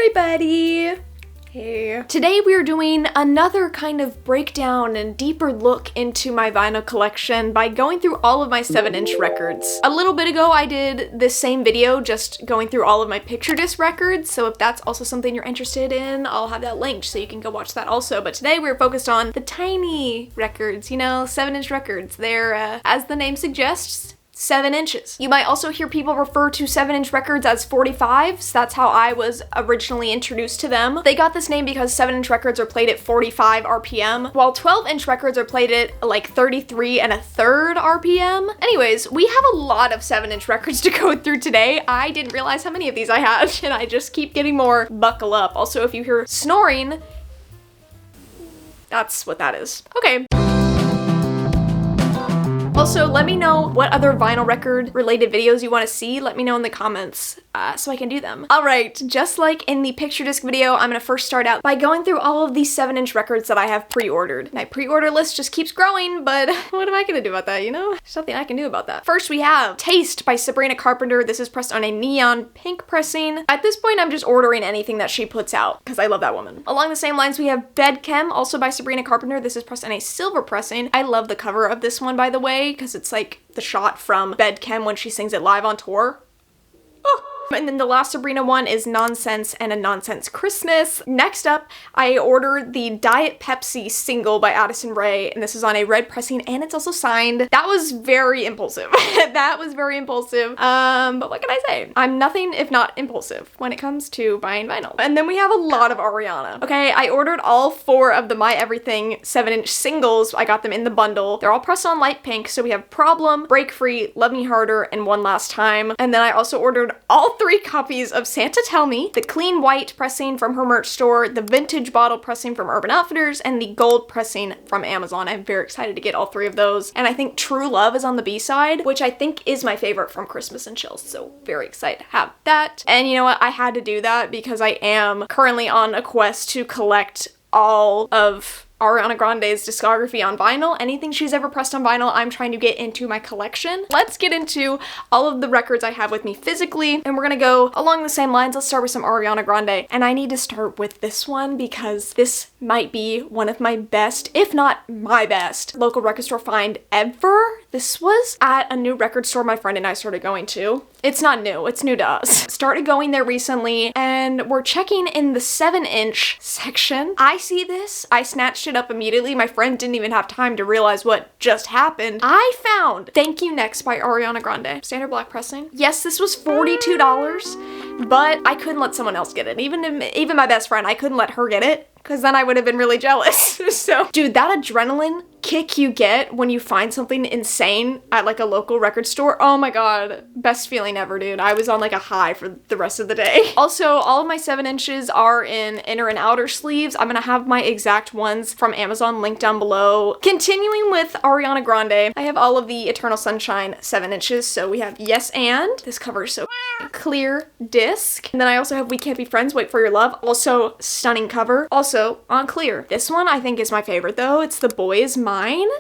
everybody! Hey. Today we are doing another kind of breakdown and deeper look into my vinyl collection by going through all of my 7-inch records. A little bit ago I did this same video just going through all of my picture disc records, so if that's also something you're interested in, I'll have that linked so you can go watch that also. But today we're focused on the tiny records, you know, 7-inch records. They're, as the name suggests, 7 inches. You might also hear people refer to 7-inch records as 45s. That's how I was originally introduced to them. They got this name because 7-inch records are played at 45 RPM, while 12-inch records are played at like 33 1/3 RPM. Anyways, we have a lot of 7-inch records to go through today. I didn't realize how many of these I had, and I just keep getting more. Buckle up. Also, if you hear snoring, that's what that is. Okay. Also, let me know what other vinyl record related videos you want to see. Let me know in the comments so I can do them. Alright, just like in the picture disc video, I'm gonna first start out by going through all of these 7-inch records that I have pre-ordered. My pre-order list just keeps growing, but what am I gonna do about that, you know? There's nothing I can do about that. First we have Taste by Sabrina Carpenter. This is pressed on a neon pink pressing. At this point, I'm just ordering anything that she puts out, because I love that woman. Along the same lines, we have Bed Chem, also by Sabrina Carpenter. This is pressed on a silver pressing. I love the cover of this one, by the way, because it's like the shot from Bed Chem when she sings it live on tour. Oh. And then the last Sabrina one is Nonsense and a Nonsense Christmas. Next up, I ordered the Diet Pepsi single by Addison Rae, and this is on a red pressing, and it's also signed. That was very impulsive. That was very impulsive. But what can I say? I'm nothing if not impulsive when it comes to buying vinyl. And then we have a lot of Ariana. Okay, I ordered all 4 of the My Everything 7-inch singles. I got them in the bundle. They're all pressed on light pink, so we have Problem, Break Free, Love Me Harder, and One Last Time. And then I also ordered all 3 copies of Santa Tell Me, the clean white pressing from her merch store, the vintage bottle pressing from Urban Outfitters, and the gold pressing from Amazon. I'm very excited to get all 3 of those. And I think True Love is on the B-side, which I think is my favorite from Christmas and Chills, so very excited to have that. And you know what? I had to do that because I am currently on a quest to collect all of Ariana Grande's discography on vinyl. Anything she's ever pressed on vinyl, I'm trying to get into my collection. Let's get into all of the records I have with me physically, and we're gonna go along the same lines. Let's start with some Ariana Grande, and I need to start with this one because this might be one of my best, if not my best, local record store find ever. This was at a new record store my friend and I started going to. It's not new, it's new to us. Started going there recently, and we're checking in the 7-inch section. I see this, I snatched it up immediately. My friend didn't even have time to realize what just happened. I found Thank You Next by Ariana Grande. Standard black pressing. Yes, this was $42, but I couldn't let someone else get it. Even my best friend, I couldn't let her get it, because then I would have been really jealous. So, dude, that adrenaline kick you get when you find something insane at like a local record store, oh my god, best feeling ever, dude. I was on like a high for the rest of the day. Also, all of my 7 inches are in inner and outer sleeves. I'm gonna have my exact ones from Amazon linked down below. Continuing with Ariana Grande, I have all of the Eternal Sunshine 7 inches. So we have Yes and, this cover is so clear disc. And then I also have We Can't Be Friends, Wait for Your Love, also stunning cover, also on clear. This one I think is my favorite though. It's The Boy Is Mine.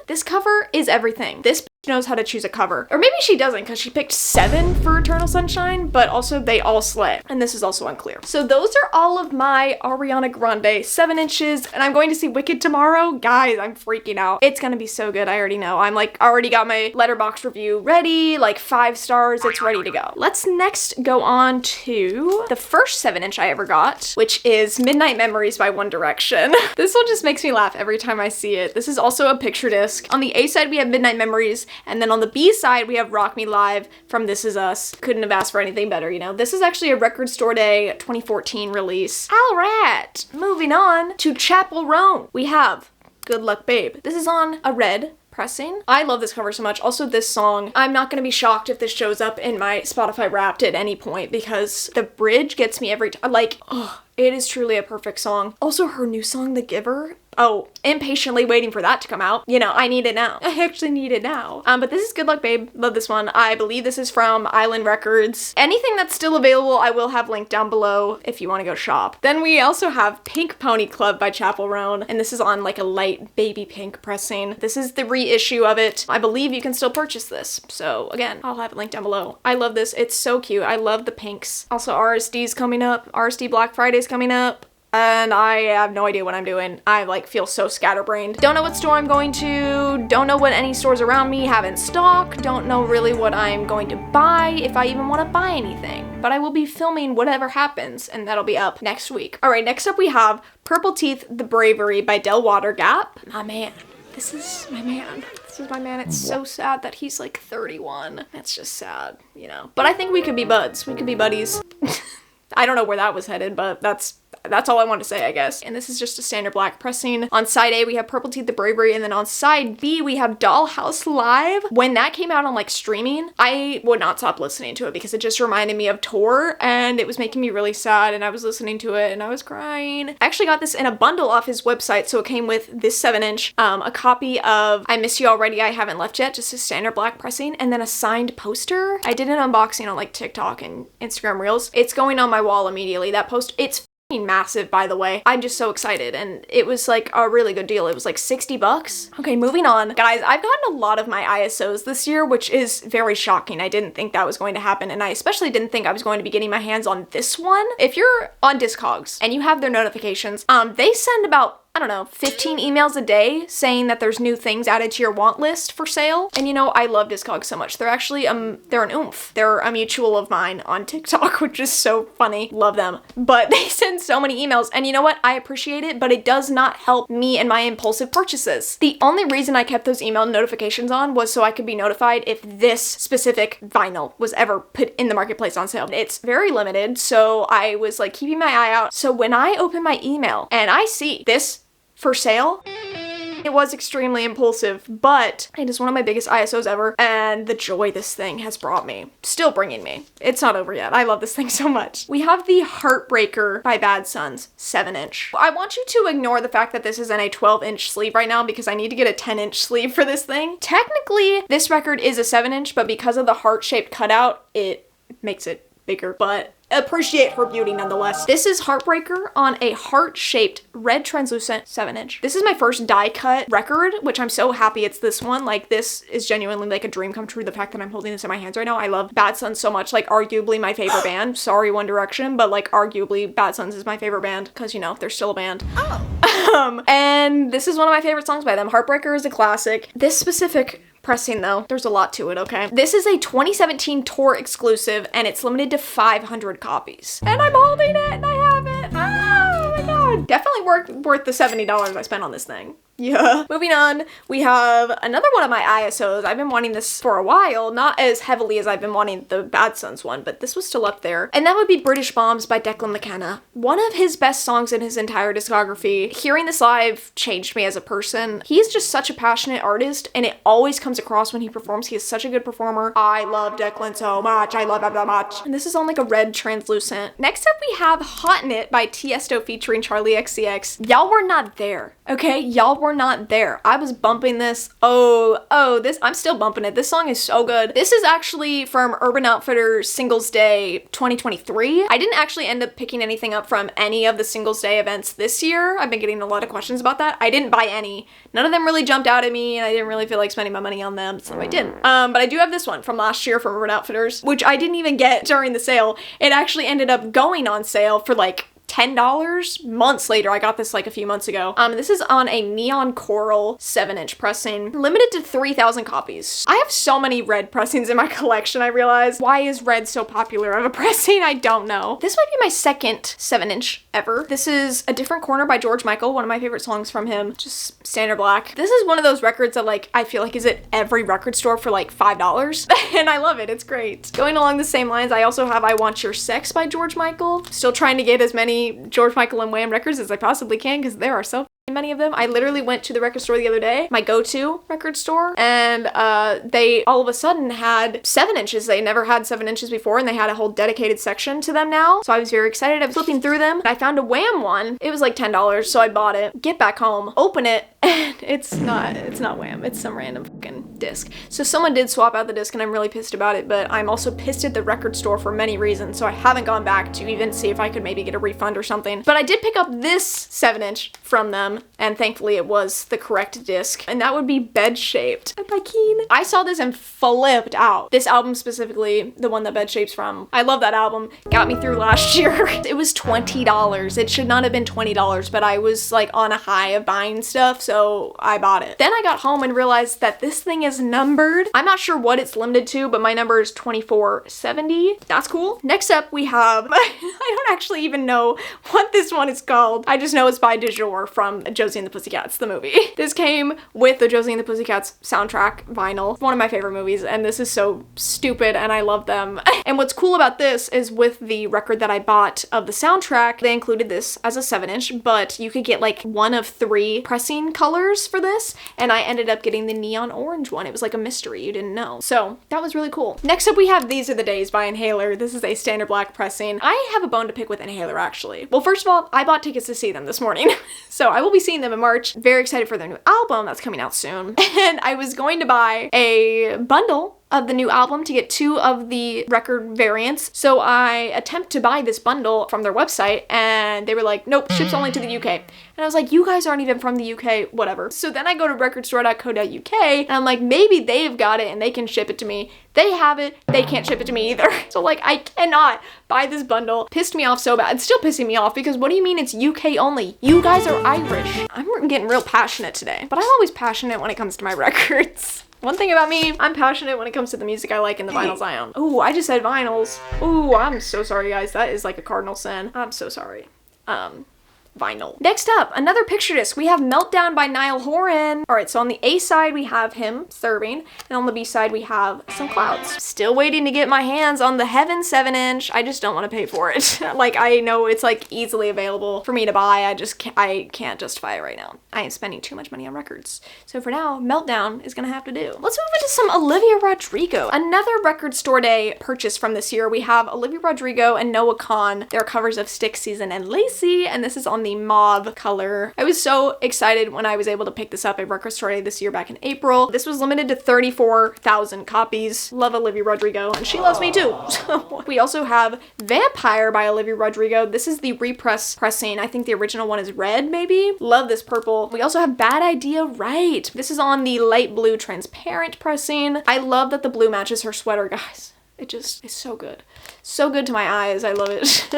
This cover is everything. This knows how to choose a cover. Or maybe she doesn't because she picked 7 for Eternal Sunshine, but also they all slay. And this is also unclear. So those are all of my Ariana Grande 7 inches, and I'm going to see Wicked tomorrow. Guys, I'm freaking out. It's gonna be so good. I already know. I'm like already got my Letterboxd review ready, like 5 stars. It's ready to go. Let's next go on to the first 7-inch I ever got, which is Midnight Memories by One Direction. This one just makes me laugh every time I see it. This is also a picture disc. On the A side, we have Midnight Memories, and then on the B side, we have Rock Me Live from This Is Us. Couldn't have asked for anything better, you know? This is actually a Record Store Day 2014 release. All right, moving on to Chappell Roan. We have Good Luck Babe. This is on a red pressing. I love this cover so much. Also this song, I'm not gonna be shocked if this shows up in my Spotify Wrapped at any point because the bridge gets me every time. Like, oh, it is truly a perfect song. Also her new song, The Giver, Oh, impatiently waiting for that to come out. You know, I need it now. I actually need it now. But this is Good Luck Babe. Love this one. I believe this is from Island Records. Anything that's still available, I will have linked down below if you want to go shop. Then we also have Pink Pony Club by Chappell Roan, and this is on like a light baby pink pressing. This is the reissue of it. I believe you can still purchase this. So again, I'll have it linked down below. I love this. It's so cute. I love the pinks. Also, RSD's coming up. RSD Black Friday's coming up. And I have no idea what I'm doing. I like feel so scatterbrained. Don't know what store I'm going to, don't know what any stores around me have in stock, don't know really what I'm going to buy, if I even want to buy anything. But I will be filming whatever happens, and that'll be up next week. All right, next up we have Purple Teeth, The Bravery by Del Water Gap. My man. This is my man. This is my man. It's so sad that he's like 31. That's just sad, you know. But I think we could be buds. We could be buddies. I don't know where that was headed, but that's all I want to say, I guess. And this is just a standard black pressing. On side A, we have Purple Teeth, The Bravery, and then on side B, we have Dollhouse Live. When that came out on like streaming, I would not stop listening to it because it just reminded me of Tour, and it was making me really sad, and I was listening to it, and I was crying. I actually got this in a bundle off his website, so it came with this 7-inch, a copy of I Miss You Already, I Haven't Left Yet, just a standard black pressing, and then a signed poster. I did an unboxing on like TikTok and Instagram Reels. It's going on my wall immediately. That post, it's massive, by the way. I'm just so excited, and it was like a really good deal. It was like 60 bucks. Okay, moving on. Guys, I've gotten a lot of my ISOs this year, which is very shocking. I didn't think that was going to happen, and I especially didn't think I was going to be getting my hands on this one. If you're on Discogs and you have their notifications, they send about, I don't know, 15 emails a day saying that there's new things added to your want list for sale. And you know, I love Discogs so much. They're actually, they're an oomph. They're a mutual of mine on TikTok, which is so funny. Love them. But they send so many emails, and you know what? I appreciate it, but it does not help me in my impulsive purchases. The only reason I kept those email notifications on was so I could be notified if this specific vinyl was ever put in the marketplace on sale. It's very limited, so I was like keeping my eye out. So when I open my email and I see this for sale, it was extremely impulsive, but it is one of my biggest ISOs ever, and the joy this thing has brought me. Still bringing me. It's not over yet. I love this thing so much. We have the Heartbreaker by Bad Sons 7-inch. I want you to ignore the fact that this is in a 12-inch sleeve right now because I need to get a 10-inch sleeve for this thing. Technically, this record is a 7-inch, but because of the heart-shaped cutout, it makes it bigger, but appreciate her beauty nonetheless. This is Heartbreaker on a heart-shaped red translucent 7-inch. This is my first die cut record, which I'm so happy it's this one. Like, this is genuinely like a dream come true, the fact that I'm holding this in my hands right now. I love Bad Sons so much, like arguably my favorite band. Sorry, One Direction, but like arguably Bad Sons is my favorite band because, you know, they're still a band. And this is one of my favorite songs by them. Heartbreaker is a classic. This specific pressing though, there's a lot to it, okay? This is a 2017 tour exclusive, and it's limited to 500 copies. And I'm holding it, and I have it. Oh my god. Definitely worth the $70 I spent on this thing. Yeah. Moving on, we have another one of my ISOs. I've been wanting this for a while, not as heavily as I've been wanting the Bad Sons one, but this was still up there. And that would be British Bombs by Declan McKenna. One of his best songs in his entire discography. Hearing this live changed me as a person. He's just such a passionate artist, and it always comes across when he performs. He is such a good performer. I love Declan so much. I love him so much. And this is on like a red translucent. Next up, we have Hot in It by Tiesto featuring Charlie XCX. Y'all were not there, okay? Y'all were not there. I was bumping this. I'm still bumping it. This song is so good. This is actually from Urban Outfitters Singles Day 2023. I didn't actually end up picking anything up from any of the Singles Day events this year. I've been getting a lot of questions about that. I didn't buy any. None of them really jumped out at me, and I didn't really feel like spending my money on them, so I didn't. But I do have this one from last year from Urban Outfitters, which I didn't even get during the sale. It actually ended up going on sale for like $10 months later. I got this like a few months ago. This is on a neon coral 7-inch pressing, limited to 3,000 copies. I have so many red pressings in my collection, I realize. Why is red so popular of a pressing? I don't know. This might be my second 7-inch ever. This is A Different Corner by George Michael, one of my favorite songs from him. Just standard black. This is one of those records that like I feel like is at every record store for like $5 and I love it. It's great. Going along the same lines, I also have I Want Your Sex by George Michael. Still trying to get as many George Michael and Wham records as I possibly can because there are so many of them. I literally went to the record store the other day, my go-to record store, and they all of a sudden had 7-inches. They never had 7-inches before, and they had a whole dedicated section to them now. So I was very excited. I was flipping through them. I found a Wham one. It was like $10, so I bought it. Get back home, open it, and it's not Wham. It's some random fucking disc. So someone did swap out the disc, and I'm really pissed about it, but I'm also pissed at the record store for many reasons, so I haven't gone back to even see if I could maybe get a refund or something. But I did pick up this 7-inch from them, and thankfully it was the correct disc, and that would be Bed Shaped by Keen. I saw this and flipped out. This album specifically, the one that Bed Shaped's from. I love that album. Got me through last year. It was $20. It should not have been $20, but I was like on a high of buying stuff, so I bought it. Then I got home and realized that this thing is numbered. I'm not sure what it's limited to, but my number is 2470. That's cool. Next up we have, I don't actually even know what this one is called. I just know it's by Du Jour from Josie and the Pussycats, the movie. This came with the Josie and the Pussycats soundtrack vinyl. One of my favorite movies, and this is so stupid and I love them. And what's cool about this is with the record that I bought of the soundtrack, they included this as a 7-inch, but you could get like one of 3 pressing colors for this, and I ended up getting the neon orange one. It was like a mystery, you didn't know. So that was really cool. Next up we have These Are the Days by Inhaler. This is a standard black pressing. I have a bone to pick with Inhaler actually. Well, first of all, I bought tickets to see them this morning. So I will be seeing them in March. Very excited for their new album that's coming out soon. And I was going to buy a bundle of the new album to get 2 of the record variants. So I attempt to buy this bundle from their website, and they were like, nope, ships only to the UK. And I was like, you guys aren't even from the UK, whatever. So then I go to recordstore.co.uk, and I'm like, maybe they've got it and they can ship it to me. They have it, they can't ship it to me either. So like, I cannot buy this bundle. Pissed me off so bad. It's still pissing me off because what do you mean it's UK only? You guys are Irish. I'm getting real passionate today, but I'm always passionate when it comes to my records. One thing about me, I'm passionate when it comes to the music I like and the vinyls I own. Ooh, I just said vinyls. Ooh, I'm so sorry guys. That is like a cardinal sin. I'm so sorry. Vinyl. Next up, another picture disc. We have Meltdown by Niall Horan. All right, so on the A side, we have him serving, and on the B side, we have some clouds. Still waiting to get my hands on the Heaven 7-inch. I just don't want to pay for it. Like, I know it's like easily available for me to buy. I can't justify it right now. I am spending too much money on records. So for now, Meltdown is gonna have to do. Let's move into some Olivia Rodrigo. Another record store day purchase from this year. We have Olivia Rodrigo and Noah Kahan. Their covers of Stick Season and Lacey, and this is on the mauve color. I was so excited when I was able to pick this up at Record Store Day this year back in April. This was limited to 34,000 copies. Love Olivia Rodrigo, and she loves me too. So we also have Vampire by Olivia Rodrigo. This is the repress pressing. I think the original one is red, maybe. Love this purple. We also have Bad Idea Right. This is on the light blue transparent pressing. I love that the blue matches her sweater, guys. It just is so good. So good to my eyes. I love it.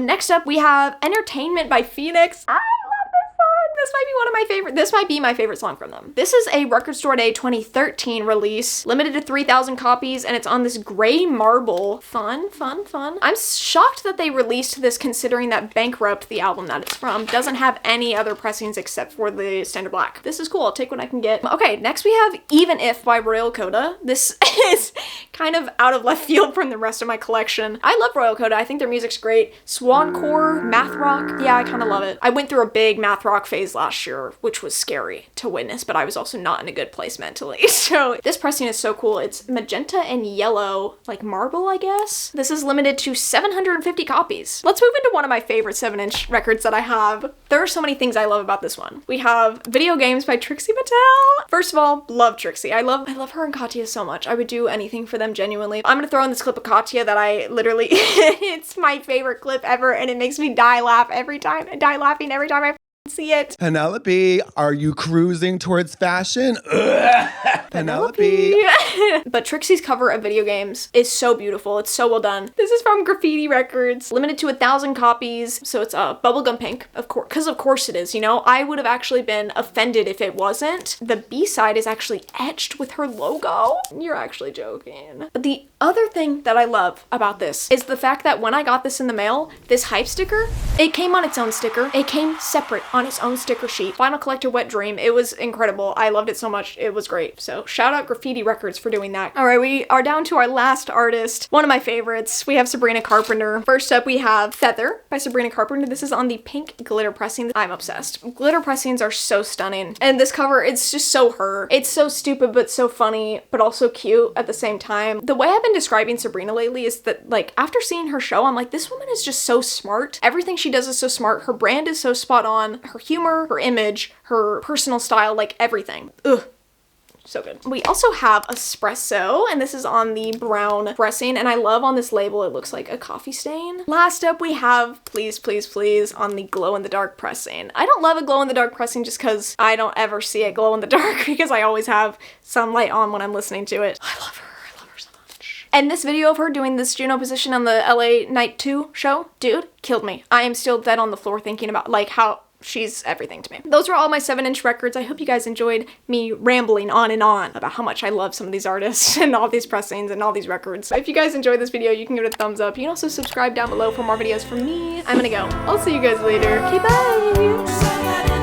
Next up, we have Entertainment by Phoenix. I love this song. This might be one of my favorite. This might be my favorite song from them. This is a Record Store Day 2013 release, limited to 3,000 copies, and it's on this gray marble. Fun, fun, fun. I'm shocked that they released this considering that Bankrupt, the album that it's from, doesn't have any other pressings except for the standard black. This is cool. I'll take what I can get. Okay, next we have Even If by Royal Coda. This is kind of out of left field from the rest of my collection. I love Royal Coda. I think their music's great. Swancore, math rock. Yeah, I kind of love it. I went through a big math rock phase last year, which was scary to witness, but I was also not in a good place mentally. So this pressing is so cool. It's magenta and yellow, like marble, I guess. This is limited to 750 copies. Let's move into one of my favorite 7-inch records that I have. There are so many things I love about this one. We have Video Games by Trixie Mattel. First of all, love Trixie. I love her and Katya so much. I would do anything for them genuinely. I'm gonna throw in this clip of Katya that I literally, it's my favorite clip ever, and it makes me die laughing every time I see it. Penelope, are you cruising towards fashion? Penelope. But Trixie's cover of Video Games is so beautiful. It's so well done. This is from Graffiti Records, limited to 1,000 copies. So it's bubblegum pink, of course, because of course it is. You know, I would have actually been offended if it wasn't. The B-side is actually etched with her logo. You're actually joking. But the other thing that I love about this is the fact that when I got this in the mail, this hype sticker, it came on its own sticker. It came separate on on his own sticker sheet. Vinyl Collector Wet Dream. It was incredible. I loved it so much. It was great. So shout out Graffiti Records for doing that. All right, we are down to our last artist. One of my favorites. We have Sabrina Carpenter. First up, we have Feather by Sabrina Carpenter. This is on the pink glitter pressing. I'm obsessed. Glitter pressings are so stunning. And this cover, it's just so her. It's so stupid, but so funny, but also cute at the same time. The way I've been describing Sabrina lately is that, like, after seeing her show, I'm like, this woman is just so smart. Everything she does is so smart. Her brand is so spot on. Her humor, her image, her personal style, like everything. Ugh. So good. We also have Espresso, and this is on the brown pressing, and I love on this label, it looks like a coffee stain. Last up, we have Please, Please, Please on the glow-in-the-dark pressing. I don't love a glow-in-the-dark pressing just because I don't ever see it glow in the dark because I always have some light on when I'm listening to it. I love her. I love her so much. And this video of her doing this Juno position on the LA Night 2 show, dude, killed me. I am still dead on the floor thinking about, like, how she's everything to me. Those were all my 7-inch records. I hope you guys enjoyed me rambling on and on about how much I love some of these artists and all these pressings and all these records. If you guys enjoyed this video, you can give it a thumbs up. You can also subscribe down below for more videos from me. I'm gonna go. I'll see you guys later. Okay, bye!